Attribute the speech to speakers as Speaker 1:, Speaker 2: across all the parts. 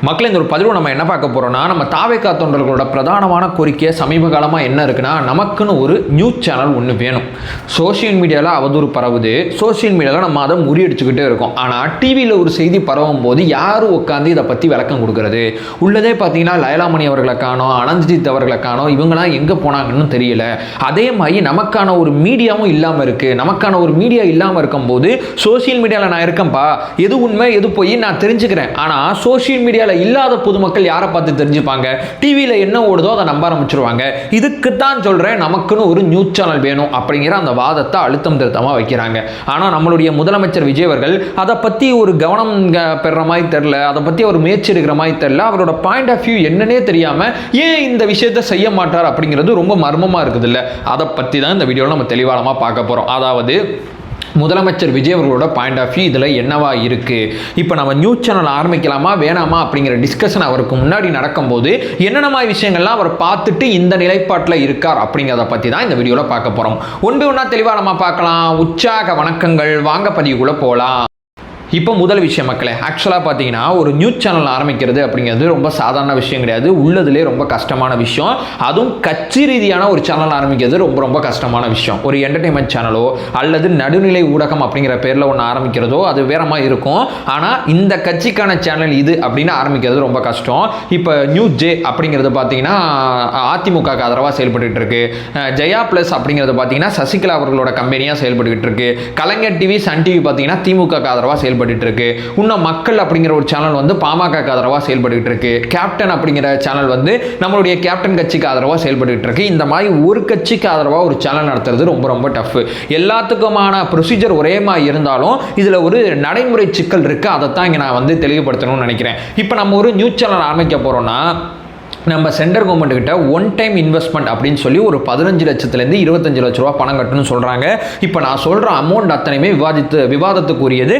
Speaker 1: மக்கள் இந்த ஒரு பதிவு நம்ம என்ன பார்க்க போகிறோம்னா, நம்ம தாவேகா தொண்டர்களோட பிரதானமான கோரிக்கை சமீப காலமாக என்ன இருக்குன்னா, நமக்குன்னு ஒரு நியூஸ் சேனல் ஒன்று வேணும். சோஷியல் மீடியாவில் அவதூறு பரவுது, சோஷியல் மீடியாவில் நம்ம அதை முறியடிச்சுக்கிட்டே இருக்கோம். ஆனால் டிவியில் ஒரு செய்தி பரவும் போது யாரும் உட்காந்து இதை பற்றி விளக்கம் கொடுக்குறது? உள்ளதே பார்த்தீங்கன்னா லயலாமணி அவர்களை காணோம், அனந்த்ஜித் அவர்களை காணோம், இவங்களாம் எங்கே போனாங்கன்னு தெரியல. அதே மாதிரி நமக்கான ஒரு மீடியாவும் இல்லாமல் இருக்குது. நமக்கான ஒரு மீடியா இல்லாமல் இருக்கும்போது சோஷியல் மீடியாவில் நான் இருக்கேன்ப்பா, எது உண்மை எது போய் நான் தெரிஞ்சுக்கிறேன். ஆனால் சோஷியல் மீடியாவில் இல்லாத பொதுமக்கள் யாரை பார்த்து தெரிஞ்சுப்பாங்க? டிவியில் என்ன ஓடுதோ அதை நம்ப ஆரம்பிச்சிருவாங்க. இதுக்குத்தான் சொல்கிறேன், நமக்குன்னு ஒரு நியூஸ் சேனல் வேணும் அப்படிங்கிற அந்த வாதத்தை அழுத்தம் திருத்தமாக வைக்கிறாங்க. ஆனால் நம்மளுடைய முதலமைச்சர் விஜய் அவர்கள் அதை பற்றி ஒரு கவனம் பெறுற மாதிரி தெரில, அதை பற்றி அவர் முயற்சி எடுக்கிற மாதிரி தெரில. அவரோட பாயிண்ட் ஆஃப் வியூ என்னன்னே தெரியாமல் ஏன் இந்த விஷயத்தை செய்ய மாட்டார் அப்படிங்கிறது ரொம்ப மர்மமாக இருக்குது இல்லை? அதை பற்றி தான் இந்த வீடியோவில் நம்ம தெளிவானமாக பார்க்க போகிறோம். அதாவது முதலமைச்சர் விஜய் அவர்களோட பாயிண்ட் ஆஃப் வியூ இதில் என்னவா இருக்குது? இப்போ நம்ம நியூஸ் சேனல் ஆரம்பிக்கலாமா வேணாமா அப்படிங்கிற டிஸ்கஷன் அவருக்கு முன்னாடி நடக்கும்போது என்னென்ன மாதிரி விஷயங்கள்லாம் அவர் பார்த்துட்டு இந்த நிலைப்பாட்டில் இருக்கார் அப்படிங்கிறத பற்றி தான் இந்த வீடியோவில் பார்க்க போகிறோம். ஒன்றா தெளிவாக நம்ம பார்க்கலாம். உற்சாக வணக்கங்கள், வாங்க பதிவுக்குள்ளே போகலாம். இப்போ முதல் விஷயம் மக்களே, ஆக்சுவலாக பார்த்தீங்கன்னா ஒரு நியூஸ் சேனல் ஆரம்பிக்கிறது அப்படிங்கிறது ரொம்ப சாதாரண விஷயம் கிடையாது. உள்ளதுலேயே ரொம்ப கஷ்டமான விஷயம். அதுவும் கட்சி ரீதியான ஒரு சேனல் ஆரம்பிக்கிறது ரொம்ப ரொம்ப கஷ்டமான விஷயம். ஒரு என்டர்டெயின்மெண்ட் சேனலோ அல்லது நடுநிலை ஊடகம் அப்படிங்கிற பேரில் ஒன்று ஆரம்பிக்கிறதோ அது வேற மாதிரி இருக்கும். ஆனால் இந்த கட்சிக்கான சேனல் இது அப்படின்னு ஆரம்பிக்கிறது ரொம்ப கஷ்டம். இப்போ நியூஸ் ஜே அப்படிங்கிறது பார்த்தீங்கன்னா அதிமுகக்கு ஆதரவாக செயல்பட்டு இருக்கு. ஜெயா பிளஸ் அப்படிங்கிறது பார்த்தீங்கன்னா சசிகலா அவர்களோட கம்பெனியாக செயல்பட்டு இருக்கு. கலைஞர் டிவி, சன் டிவி பார்த்தீங்கன்னா திமுக ஆதரவாக செயல்பட்டு இருக்கு. இன்னும் மக்கள் அப்படிங்கிற ஒரு சேனல் வந்து பாமக ஆதரவாக செயல்பட்டு இருக்கு. கேப்டன் அப்படிங்கிற சேனல் வந்து நம்மளுடைய கேப்டன் கட்சிக்கு ஆதரவாக செயல்பட்டு இருக்கு. இந்த மாதிரி ஒரு கட்சிக்கு ஆதரவாக ஒரு சேனல் நடத்துறது ரொம்ப ரொம்ப டஃப். எல்லாத்துக்குமான ப்ரொசீஜர் ஒரே மாதிரி இருந்தாலும் இதில் ஒரு நடைமுறை சிக்கல் இருக்கு. அதைத்தான் இங்கே நான் வந்து தெளிவுபடுத்தணும்னு நினைக்கிறேன். இப்போ நம்ம ஒரு நியூஸ் சேனல் ஆரம்பிக்க போறோம்னா, நம்ம சென்ட்ரல் கவர்மெண்ட் கிட்ட ஒன் டைம் இன்வெஸ்ட்மெண்ட் அப்படின்னு சொல்லி ஒரு 15 லட்சத்துலேருந்து 25 லட்ச ரூபா பணம் கட்டணும்னு சொல்கிறாங்க. இப்போ நான் சொல்கிற அமௌண்ட் அத்தனையுமே விவாதத்துக்குரியது.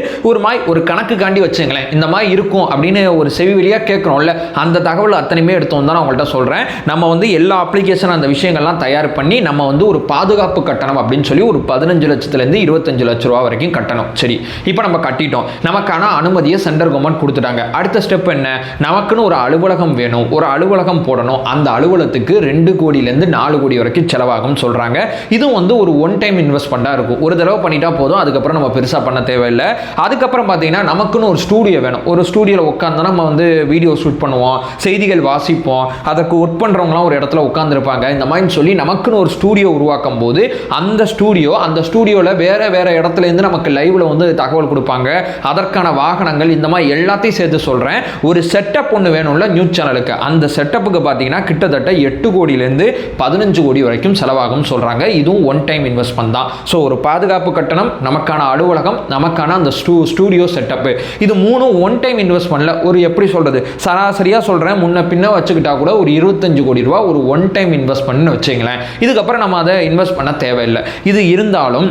Speaker 1: ஒரு கணக்கு காண்டி வச்சுங்களேன், இந்த மாதிரி இருக்கும் அப்படின்னு ஒரு செவி வழியாக கேட்குறோம்ல, அந்த தகவல் அத்தனையுமே எடுத்தோம் தான் நான் உங்கள்கிட்ட சொல்கிறேன். நம்ம வந்து எல்லா அப்ளிகேஷன் அந்த விஷயங்கள்லாம் தயார் பண்ணி நம்ம வந்து ஒரு பாதுகாப்பு கட்டணம் அப்படின்னு சொல்லி ஒரு 15 லட்சத்துலேருந்து 25 லட்ச ரூபா வரைக்கும் கட்டணும். சரி, இப்போ நம்ம கட்டிட்டோம், நமக்கான அனுமதியை சென்ட்ரல் கவர்மெண்ட் கொடுத்துட்டாங்க. அடுத்த ஸ்டெப் என்ன? நமக்குன்னு ஒரு அலுவலகம் வேணும், ஒரு அலுவலகம் போடணும். அந்த அலுவலகத்துக்கு 2 கோடியிலேருந்து 4 கோடி வரைக்கும் செலவாகும் சொல்றாங்க. இது வந்து ஒரு ஒன் டைம் இன்வெஸ்ட்மெண்டா இருக்கும். ஒரு தடவை பண்ணிட்டா போதும், அதுக்கப்புறம் நம்ம பெருசா பண்ண தேவையில்லை. அதுக்கப்புறம் பார்த்தீங்கன்னா நமக்குன்னு ஒரு ஸ்டூடியோ வேணும். ஒரு ஸ்டூடியோவில் உட்காந்து நம்ம வந்து வீடியோ ஷூட் பண்ணுவோம், செய்திகள் வாசிப்போம், அதற்கு ஒர்க் பண்ணுறவங்களாம் ஒரு இடத்துல உட்காந்துருப்பாங்க. இந்த மாதிரி சொல்லி நமக்குன்னு ஒரு ஸ்டூடியோ உருவாக்கும் போது அந்த ஸ்டூடியோவில் வேற இடத்துல இருந்து நமக்கு லைவ்ல வந்து தகவல் கொடுப்பாங்க. அதற்கான வாகனங்கள், இந்த மாதிரி எல்லாத்தையும் சேர்த்து சொல்றேன். ஒரு செட்டப் ஒன்று வேணும்ல நியூஸ் சேனலுக்கு. அந்த செட்டப் பார்த்தீங்கன்னா கிட்டத்தட்ட 8 கோடியிலிருந்து 15 கோடி வரைக்கும் செலவாகும் சொல்றாங்க. இதுவும் ஒன் டைம் இன்வெஸ்ட்மெண்ட் தான். ஸோ ஒரு பாதுகாப்பு கட்டணம், நமக்கான அலுவலகம், நமக்கான அந்த ஸ்டூடியோ செட்டப், இது மூணும் ஒன் டைம் இன்வெஸ்ட்மெண்ட்ல ஒரு எப்படி சொல்றது, சராசரியா சொல்றேன், முன்ன பின்ன வச்சுக்கிட்டா கூட ஒரு 25 கோடி ரூபாய் ஒரு ஒன் டைம் இன்வெஸ்ட்மெண்ட் வச்சுங்களேன். இதுக்கப்புறம் நம்ம அதை இன்வெஸ்ட் பண்ண தேவையில்லை. இது இருந்தாலும்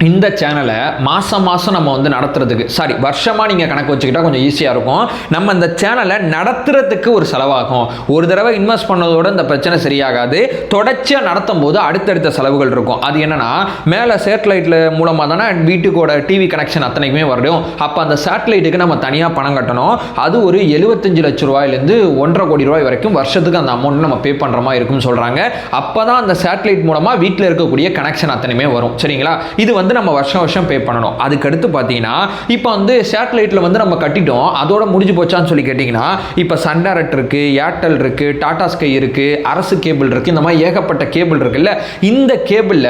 Speaker 1: இந்த சேனலை மாதம் நம்ம வந்து நடத்துறதுக்கு, வருஷமாக நீங்கள் கணக்கு வச்சுக்கிட்டா கொஞ்சம் ஈஸியாக இருக்கும். நம்ம இந்த சேனலை நடத்துறதுக்கு ஒரு செலவாகும். ஒரு தடவை இன்வெஸ்ட் பண்ணதோட இந்த பிரச்சனை சரியாகாது. தொடர்ச்சியாக நடத்தும் போது அடுத்தடுத்த செலவுகள் இருக்கும். அது என்னன்னா, மேலே சேட்டலைட்டில் மூலமாக தானே வீட்டுக்கோட டிவி கனெக்ஷன் அத்தனைக்குமே வரும். அப்போ அந்த சேட்டலைட்டுக்கு நம்ம தனியாக பணம் கட்டணும். அது ஒரு 75 லட்ச ரூபாயிலேருந்து 1.5 கோடி ரூபாய் வரைக்கும் வருஷத்துக்கு அந்த அமௌண்ட் நம்ம பே பண்ணுற மாதிரி இருக்குன்னு சொல்கிறாங்க. அப்போ தான் அந்த சேட்டலைட் மூலமாக வீட்டில் இருக்கக்கூடிய கனெக்ஷன் அத்தனையுமே வரும். சரிங்களா? இது வந்து நம்ம வருஷம் பே பண்ணணும். அதுக்கு அடுத்து பார்த்தீங்கன்னா, இப்போ வந்து சேட்டலைட்டில் வந்து நம்ம கட்டிட்டோம், அதோட முடிஞ்சு போச்சான்னு சொல்லி கேட்டிங்கன்னா, இப்போ சன் டைரக்ட் இருக்கு, ஏர்டெல் இருக்கு, டாடா ஸ்கை இருக்கு, அரசு கேபிள் இருக்கு, இந்த மாதிரி ஏகப்பட்ட கேபிள் இருக்குல்ல. இந்த கேபிளில்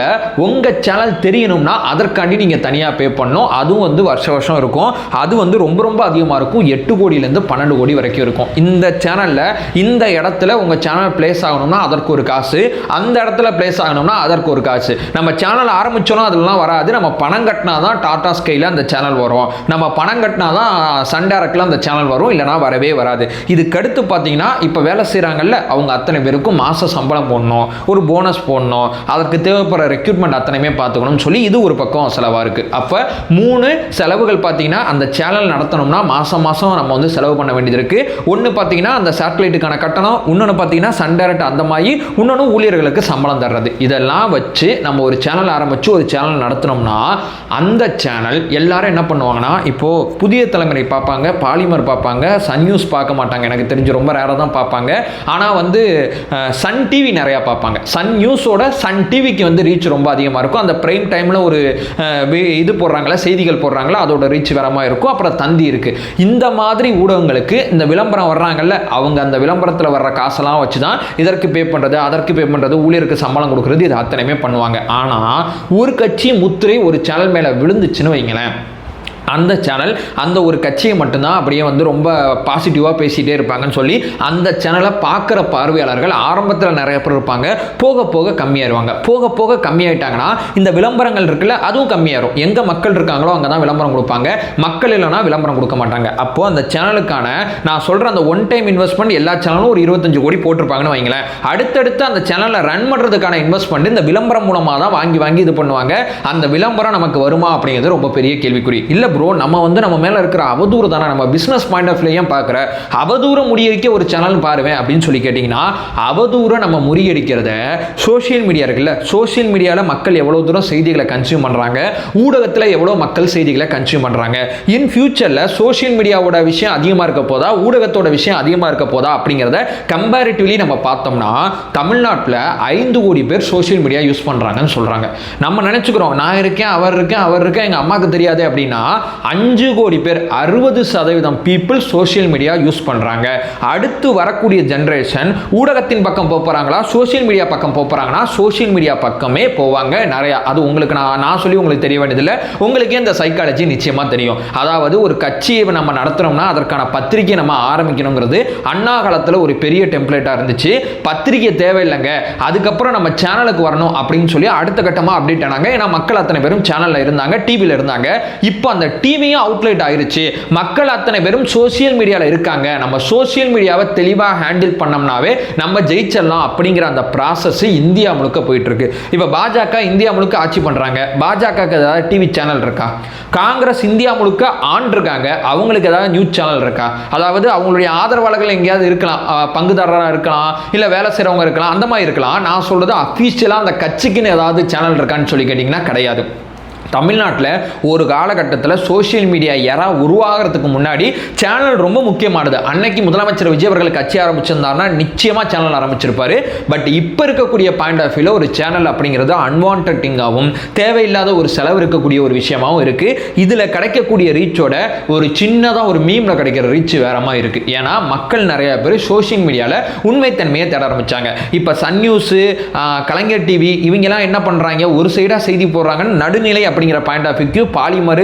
Speaker 1: உங்கள் சேனல் தெரியணும்னா அதற்காண்டி நீங்கள் தனியாக பே பண்ணணும். அதுவும் வந்து வருஷம் இருக்கும். அது வந்து ரொம்ப ரொம்ப அதிகமாக இருக்கும். 8 கோடியிலேருந்து 12 கோடி வரைக்கும் இருக்கும். இந்த சேனலில் இந்த இடத்துல உங்கள் சேனல் பிளேஸ் ஆகணும்னா அதற்கு ஒரு காசு, அந்த இடத்துல பிளேஸ் ஆகணும்னா அதற்கு ஒரு காசு. நம்ம சேனல் ஆரம்பிச்சோன்னா அதெல்லாம் வராது. நம்ம பணம் கட்டினா தான் டாடா ஸ்கைல அந்த சேனல் வரும். நம்ம பணம் கட்டினா தான் சன் டைரக்ட்ல அந்த சேனல் வரும், இல்லைனா வரவே வராது. இதுக்கு அடுத்து பார்த்தீங்கன்னா, இப்போ வேலை செய்கிறாங்கல்ல, அவங்க அத்தனை பேருக்கும் மாத சம்பளம் போடணும், ஒரு போனஸ் போடணும், அதற்கு தேவைப்படுற ரெக்ரூட்மெண்ட் அத்தனையுமே பார்த்துக்கணும்னு சொல்லி இது ஒரு பக்கம் செலவாக இருக்குது. அப்போ 3 செலவுகள் பார்த்தீங்கன்னா, அந்த சேனல் நடத்தணும்னா மாதம் நம்ம வந்து செலவு பண்ண வேண்டியது இருக்குது. ஒன்று பார்த்தீங்கன்னா அந்த சேட்டலைட்டுக்கான கட்டணம், இன்னொன்று பார்த்தீங்கன்னா சன் டைரக்ட், அந்த மாதிரி இன்னொன்று ஊழியர்களுக்கு சம்பளம் தர்றது. இதெல்லாம் வச்சு நம்ம ஒரு சேனல் ஆரம்பித்து ஒரு சேனல் நடத்தணும் பார்த்தோம்னா அந்த சேனல் எல்லாரும் என்ன பண்ணுவாங்கன்னா, இப்போது புதிய தலைமுறை பார்ப்பாங்க, பாலிமர் பார்ப்பாங்க, சன் நியூஸ் பார்க்க மாட்டாங்க, எனக்கு தெரிஞ்சு ரொம்ப ரேராக தான் பார்ப்பாங்க. ஆனால் வந்து சன் டிவி நிறையா பார்ப்பாங்க. சன் நியூஸோட சன் டிவிக்கு வந்து ரீச் ரொம்ப அதிகமாக இருக்கும். அந்த பிரைம் டைமில் ஒரு இது போடுறாங்களா, செய்திகள் போடுறாங்களா, அதோட ரீச் வேறமாக இருக்கும். அப்புறம் தந்தி இருக்குது. இந்த மாதிரி ஊடகங்களுக்கு இந்த விளம்பரம் வர்றாங்கல்ல, அவங்க அந்த விளம்பரத்தில் வர்ற காசெல்லாம் வச்சு தான் இதற்கு பே பண்ணுறது, அதற்கு பே பண்ணுறது, ஊழியருக்கு சம்பளம் கொடுக்குறது, இது அத்தனையுமே பண்ணுவாங்க. ஆனால் ஒரு கட்சி முத்திரை ஒரு சேனல் மேலே விழுந்துச்சுன்னு வைங்களேன், அந்த சேனல் அந்த ஒரு கட்சியை மட்டும்தான் அப்படியே வந்து ரொம்ப பாசிட்டிவாக பேசிகிட்டே இருப்பாங்கன்னு சொல்லி அந்த சேனலை பார்க்குற பார்வையாளர்கள் ஆரம்பத்தில் நிறைய பேர் இருப்பாங்க, போக போக கம்மியாயிருவாங்க. போக போக கம்மியாயிட்டாங்கன்னா இந்த விளம்பரங்கள் இருக்குல்ல, அதுவும் கம்மியாயிரும். எங்கே மக்கள் இருக்காங்களோ அங்கே தான் விளம்பரம் கொடுப்பாங்க, மக்கள் இல்லைனா விளம்பரம் கொடுக்க மாட்டாங்க. அப்போது அந்த சேனலுக்கான நான் சொல்கிற அந்த ஒன் டைம் இன்வெஸ்ட்மெண்ட் எல்லா சேனலும் ஒரு 25 கோடி போட்டிருப்பாங்கன்னு வைங்களேன். அடுத்தடுத்து அந்த சேனலை ரன் பண்ணுறதுக்கான இன்வெஸ்ட்மெண்ட் இந்த விளம்பரம் மூலமாக தான் வாங்கி இது பண்ணுவாங்க. அந்த விளம்பரம் நமக்கு வருமா அப்படிங்கிறது ரொம்ப பெரிய கேள்விக்குறி. இல்லை ப்ரோ, நம்ம வந்து நம்ம மேலே இருக்கிற அவதூறு தானே, நம்ம பிஸ்னஸ் பாயிண்ட் ஆஃப் வியூ பார்க்குற அவதூறை முறியடிக்க ஒரு சேனல் பாருவேன் அப்படின்னு சொல்லி கேட்டிங்கன்னா, அவதூறை நம்ம முறியடிக்கிறத சோஷியல் மீடியா இருக்குல்ல, சோஷியல் மீடியாவில் மக்கள் எவ்வளோ தூரம் செய்திகளை கன்சியூம் பண்ணுறாங்க, ஊடகத்தில் எவ்வளோ மக்கள் செய்திகளை கன்சியூம் பண்ணுறாங்க, இன் ஃபியூச்சரில் சோஷியல் மீடியாவோட விஷயம் அதிகமாக இருக்க போதா, ஊடகத்தோட விஷயம் அதிகமாக இருக்க போதா அப்படிங்கிறத கம்பேரிட்டிவ்லி நம்ம பார்த்தோம்னா, தமிழ்நாட்டில் 5 கோடி பேர் சோஷியல் மீடியா யூஸ் பண்ணுறாங்கன்னு சொல்கிறாங்க. நம்ம நினச்சிக்கிறோம் நான் இருக்கேன், அவர் இருக்கேன், எங்கள் அம்மாவுக்கு தெரியாது அப்படின்னா 5 கோடி பேர் 60% பீப்புள் சோஷியல் மீடியா யூஸ் பண்றாங்க. அடுத்து வரக்கூடிய ஜெனரேஷன் ஊடகத்தின் பக்கம் போறாங்களா, சோஷியல் மீடியா பக்கம் போறாங்கன்னா சோஷியல் மீடியா பக்கமே போவாங்க நிறைய. அது உங்களுக்கு நான் சொல்லி உங்களுக்கு தெரிய வேண்டியதில்லை, உங்களுக்கே இந்த சைக்காலஜி நிச்சயமா தெரியும். அதாவது ஒரு கட்சியை நம்ம நடத்துறோம்னா அதற்கான பத்திரிகை நம்ம ஆரம்பிக்கணுங்கிறது அண்ணா காலத்தில் ஒரு பெரிய டெம்ப்ளேட்டா இருந்துச்சு. பத்திரிகை தேவையில்லைங்க, அதுக்கப்புறம் நம்ம சேனலுக்கு வரணும் அப்படின்னு சொல்லி அடுத்த கட்டமாக அப்டேட் ஆனாங்க. ஏன்னா மக்கள் அத்தனை பேரும் சேனல்ல இருந்தாங்க, டிவியில் இருந்தாங்க. இப்போ அந்த டிவியும் அவுட்லெட் ஆயிருச்சு, மக்கள் அத்தனை பேரும் சோஷியல் மீடியாவில் இருக்காங்க, நம்ம சோஷியல் மீடியாவை தெளிவாக ஹேண்டில் பண்ணோம்னாவே நம்ம ஜெயிச்சிடலாம் அப்படிங்கிற அந்த ப்ராசஸ் இந்தியா முழுக்க போயிட்டு இருக்கு. இப்போ பாஜக இந்தியா முழுக்க ஆட்சி பண்றாங்க, பாஜகவுக்கு ஏதாவது டிவி சேனல் இருக்கா? காங்கிரஸ் இந்தியா முழுக்க ஆண்டிருக்காங்க, அவங்களுக்கு ஏதாவது நியூஸ் சேனல் இருக்கா? அதாவது அவங்களுடைய ஆதரவாளர்கள் எங்கேயாவது இருக்கலாம், பங்குதாரராக இருக்கலாம், இல்லை வேலை செய்கிறவங்க இருக்கலாம், அந்த மாதிரி இருக்கலாம். நான் சொல்றது அஃபீஷியலாக அந்த கட்சிக்குன்னு ஏதாவது சேனல் இருக்கான்னு சொல்லி கேட்டிங்கன்னா கிடையாது. தமிழ்நாட்டில் ஒரு காலகட்டத்தில் சோஷியல் மீடியா எரா உருவாகிறதுக்கு முன்னாடி சேனல் ரொம்ப முக்கியமானது. அன்னைக்கு முதலமைச்சர் விஜய் அவர்கள் கட்சி ஆரம்பிச்சிருந்தாருன்னா நிச்சயமாக சேனல் ஆரம்பிச்சிருப்பாரு. பட் இப்போ இருக்கக்கூடிய பாயிண்ட் ஆஃப் வியூவில் ஒரு சேனல் அப்படிங்கிறது அன்வான்டிங்காகவும் தேவையில்லாத ஒரு செலவு இருக்கக்கூடிய ஒரு விஷயமாகவும் இருக்குது. இதில் கிடைக்கக்கூடிய ரீச்சோட ஒரு சின்னதாக ஒரு மீமில் கிடைக்கிற ரீச் வேறமா இருக்குது. ஏன்னா மக்கள் நிறைய பேர் சோஷியல் மீடியாவில் உண்மைத்தன்மையை தேட ஆரம்பித்தாங்க. இப்போ சன் நியூஸு, கலைஞர் டிவி இவங்கெல்லாம் என்ன பண்ணுறாங்க, ஒரு சைடாக செய்தி போடுறாங்கன்னு நடுநிலை அப்படிங்கிற பாயிண்ட் ஆஃப் வியூ பாலிமர்,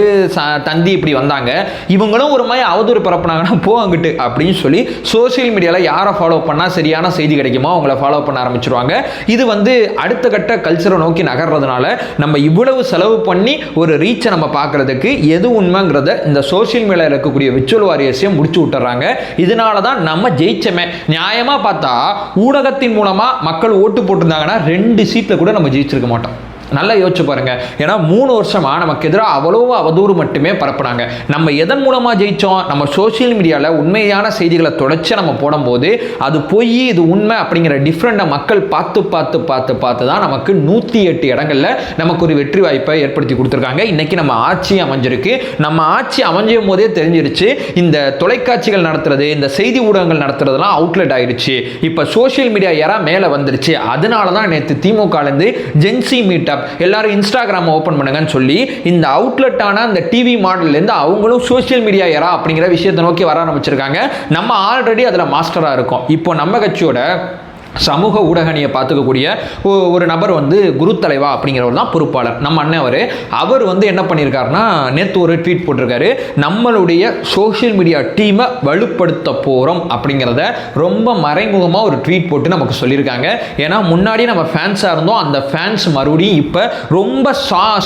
Speaker 1: தந்தி இப்படி வந்தாங்க. இவங்களும் ஒரு மாதிரி அவதூறு பரப்புனாங்கன்னா போ அங்கிட்டு அப்படின்னு சொல்லி சோஷியல் மீடியாவில் யாரை ஃபாலோ பண்ணால் சரியான செய்தி கிடைக்குமோ அவங்கள ஃபாலோ பண்ண ஆரம்பிச்சிருவாங்க. இது வந்து அடுத்த கட்ட கல்ச்சரை நோக்கி நகர்றதுனால நம்ம இவ்வளவு செலவு பண்ணி ஒரு ரீச்சை நம்ம பார்க்கறதுக்கு எது உண்மைங்கிறத இந்த சோஷியல் மீடியாவில் இருக்கக்கூடிய விர்ச்சுவல் வாரியர்ஸையும் முடிச்சு விட்டுறாங்க. இதனால தான் நம்ம ஜெயிச்சமே. நியாயமாக பார்த்தா ஊடகத்தின் மூலமாக மக்கள் ஓட்டு போட்டிருந்தாங்கன்னா 2 சீட்டில் கூட நம்ம ஜெயிச்சிருக்க மாட்டோம். நல்லா யோசிச்சு பாருங்க. ஏன்னா 3 வருஷமா நமக்கு எதிராக அவ்வளோ அவதூறு மட்டுமே பரப்புனாங்க. நம்ம எதன் மூலமா ஜெயிச்சோம்? நம்ம சோஷியல் மீடியாவில் உண்மையான செய்திகளை தொடர்ச்சியாக நம்ம போடும்போது அது பொய் இது உண்மை அப்படிங்கிற டிஃப்ரெண்டை மக்கள் பார்த்து தான் நமக்கு 108 இடங்கள்ல நமக்கு ஒரு வெற்றி வாய்ப்பை ஏற்படுத்தி கொடுத்துருக்காங்க. இன்னைக்கு நம்ம ஆட்சி அமைஞ்சிருக்கு. நம்ம ஆட்சி அமைஞ்சும் போதே தெரிஞ்சிருச்சு இந்த தொலைக்காட்சிகள் நடத்துறது, இந்த செய்தி ஊடகங்கள் நடத்துறதுலாம் அவுட்லெட் ஆயிடுச்சு. இப்போ சோஷியல் மீடியா யாரா மேலே வந்துருச்சு. அதனால தான் நேற்று திமுகலேருந்து ஜென்சி மீட் எல்லாரும் இன்ஸ்டாகிராம் ஓபன் பண்ணுங்கன்னு சொல்லி இந்த அவுட்லெட்டான அந்த டிவி மாடல்ல இருந்து அவங்களும் சோஷியல் மீடியா எரா அப்படிங்கிற விஷயத்தை நோக்கி வர ஆரம்பிச்சிருக்காங்க. நம்ம ஆல்ரெடி அதுல மாஸ்டரா இருக்கோம். இப்போ நம்ம கட்சியோட சமூக ஊடகணியை பார்த்துக்கக்கூடிய ஒரு நபர் வந்து குரு தலைவா அப்படிங்கிறவர் தான் பொறுப்பாளர். நம்ம அண்ணன் அவர் வந்து என்ன பண்ணியிருக்காருன்னா நேற்று ஒரு ட்வீட் போட்டிருக்காரு. நம்மளுடைய சோஷியல் மீடியா டீமை வலுப்படுத்த போகிறோம் அப்படிங்கிறத ரொம்ப மறைமுகமாக ஒரு ட்வீட் போட்டு நமக்கு சொல்லியிருக்காங்க. ஏன்னா முன்னாடி நம்ம ஃபேன்ஸாக இருந்தோம், அந்த ஃபேன்ஸ் மறுபடியும் இப்போ ரொம்ப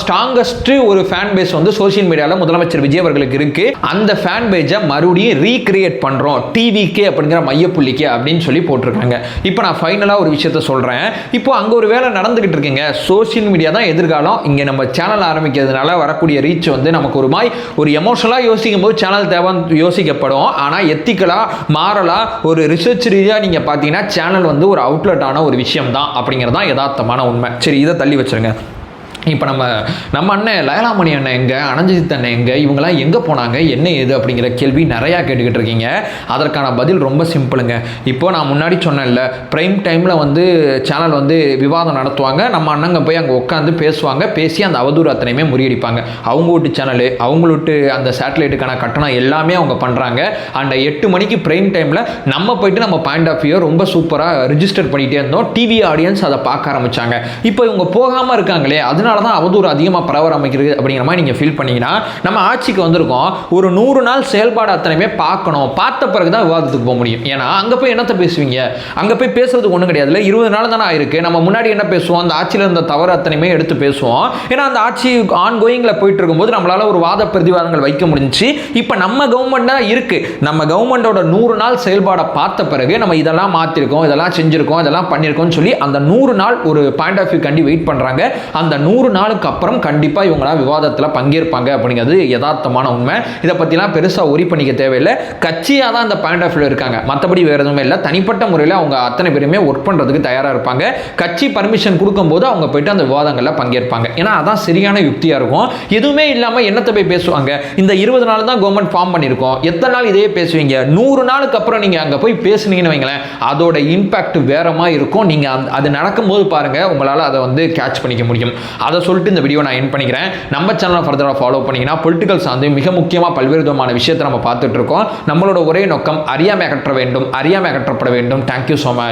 Speaker 1: ஸ்ட்ராங்கஸ்ட் ஒரு ஃபேன் பேஸ் வந்து சோஷியல் மீடியாவில் முதலமைச்சர் விஜய் அவர்களுக்கு இருக்கு. அந்த ஃபேன் பேஜை மறுபடியும் ரீக்ரியேட் பண்ணுறோம் டிவிக்கே அப்படிங்கிற மையப்புள்ளிக்கு அப்படின்னு சொல்லி போட்டிருக்காங்க. இப்போ நான் ஃபைனலாக ஒரு விஷயத்த சொல்கிறேன். இப்போ அங்கே ஒரு வேலை நடந்துகிட்டு இருக்குங்க. சோஷியல் மீடியா தான் எதிர்காலம். இங்கே நம்ம சேனல் ஆரம்பிக்கிறதுனால வரக்கூடிய ரீச் வந்து நமக்கு ஒரு எமோஷனலாக யோசிக்கும் போது சேனல் தேவை யோசிக்கப்படும். ஆனால் எத்திக்கலாக மாறலாக ஒரு ரிசர்ச் ரீதியாக நீங்கள் பார்த்தீங்கன்னா சேனல் வந்து ஒரு அவுட்லெட்டான ஒரு விஷயம் தான் அப்படிங்கிறது தான் யதார்த்தமான உண்மை. சரி, இதை தள்ளி வச்சுருங்க. இப்போ நம்ம அண்ணன் லயலாமணி அண்ணன் எங்கே, அனஞ்சித் அண்ணன் எங்கே, இவங்கெல்லாம் எங்கே போனாங்க, என்ன ஏது அப்படிங்கிற கேள்வி நிறையா கேட்டுக்கிட்டு இருக்கீங்க. அதற்கான பதில் ரொம்ப சிம்பிளுங்க. இப்போ நான் முன்னாடி சொன்னேன்ல, ப்ரைம் டைமில் வந்து சேனல் வந்து விவாதம் நடத்துவாங்க, நம்ம அண்ணங்க போய் அங்கே உட்காந்து பேசுவாங்க, பேசி அந்த அவதூறு அத்தனையுமே முறியடிப்பாங்க. அவங்க வீட்டு சேனலு, அவங்களோட்டு அந்த சேட்டலைட்டுக்கான கட்டணம் எல்லாமே அவங்க பண்ணுறாங்க. அந்த 8 மணிக்கு ப்ரைம் டைமில் நம்ம போயிட்டு நம்ம பாயிண்ட் ஆஃப் வியூ ரொம்ப சூப்பராக ரிஜிஸ்டர் பண்ணிகிட்டே இருந்தோம். டிவி ஆடியன்ஸ் அதை பார்க்க ஆரம்பித்தாங்க. இப்போ இவங்க போகாமல் இருக்காங்களே, அதனால தான் அவதூறு அதிகமாக பரவ ஆரம்பிக்கிறது அப்படிங்கிற மாதிரி நீங்கள் ஃபீல் பண்ணீங்கன்னா, நம்ம ஆட்சிக்கு வந்திருக்கோம், ஒரு 100 நாள் செயல்பாடு அத்தனையுமே பார்க்கணும், பார்த்த பிறகு தான் விவாதத்துக்கு போக முடியும். ஏன்னா அங்கே போய் என்னத்தை பேசுவீங்க, அங்கே போய் பேசுறதுக்கு ஒன்றும் கிடையாது. 20 நாள் தானே ஆயிருக்கு. நம்ம முன்னாடி என்ன பேசுவோம், அந்த ஆட்சியில் இருந்த தவறு அத்தனையுமே எடுத்து பேசுவோம். ஏன்னா அந்த ஆட்சி ஆன்கோயிங்கில் போயிட்டு இருக்கும்போது நம்மளால ஒரு வாத பிரதிவாதங்கள் வைக்க முடிஞ்சு. இப்போ நம்ம கவர்மெண்ட் தான் இருக்கு, நம்ம கவர்மெண்டோட 100 நாள் செயல்பாடை பார்த்த பிறகு நம்ம இதெல்லாம் மாற்றிருக்கோம், இதெல்லாம் செஞ்சிருக்கோம், இதெல்லாம் பண்ணியிருக்கோம்னு சொல்லி அந்த 100 நாள் ஒரு பாயிண்ட் ஆஃப் வியூ கண்டி வெயிட் பண்ணுறாங்க. அந்த 100 நாளுக்கு அப்புறம் கண்டிப்பாக இவங்களா விவாதத்தில் பங்கேற்பாங்க அப்படிங்கிறது யதார்த்தமான உண்மை. இதை பற்றிலாம் பெருசாக ஒரி பண்ணிக்க தேவையில்லை. கட்சியாக தான் அந்த பாயிண்ட் ஆஃப் வியூ இருக்காங்க, மற்றபடி வேறு எதுவுமே இல்லை. தனிப்பட்ட முறையில் அவங்க அத்தனை பேருமே ஒர்க் பண்ணுறதுக்கு தயாராக இருப்பாங்க. கட்சி பர்மிஷன் கொடுக்கும்போது அவங்க போயிட்டு அந்த விவாதங்களில் பங்கேற்பாங்க. ஏன்னா அதான் சரியான யுக்தியாக இருக்கும். எதுவுமே இல்லாமல் என்னத்தை போய் பேசுவாங்க. இந்த 20 நாள் தான் கவர்மெண்ட் ஃபார்ம் பண்ணியிருக்கோம், எத்தனை நாள் இதே பேசுவீங்க. 100 நாளுக்கு அப்புறம் நீங்கள் அங்கே போய் பேசுனீங்கன்னு வைங்களேன், அதோட இம்பாக்ட் வேறமா இருக்கும். நீங்கள் அது நடக்கும்போது பாருங்கள், உங்களால் அதை வந்து கேட்ச் பண்ணிக்க முடியும். அதை சொல்லிட்டு இந்த வீடியோ நான் எண்ட் பண்ணிக்கிறேன். நம்ம சேனலை ஃபர்தராக ஃபாலோ பண்ணிங்கன்னா பொலிட்டிக்கல் சார்ந்து மிக முக்கியமாக பல்வேறு விதமான விஷயத்தை நம்ம பார்த்துட்டு இருக்கோம். நம்மளோட ஒரே நோக்கம் அறியாமை அகற்ற வேண்டும், அறியாமை அகற்றப்பட வேண்டும். Thank you so much.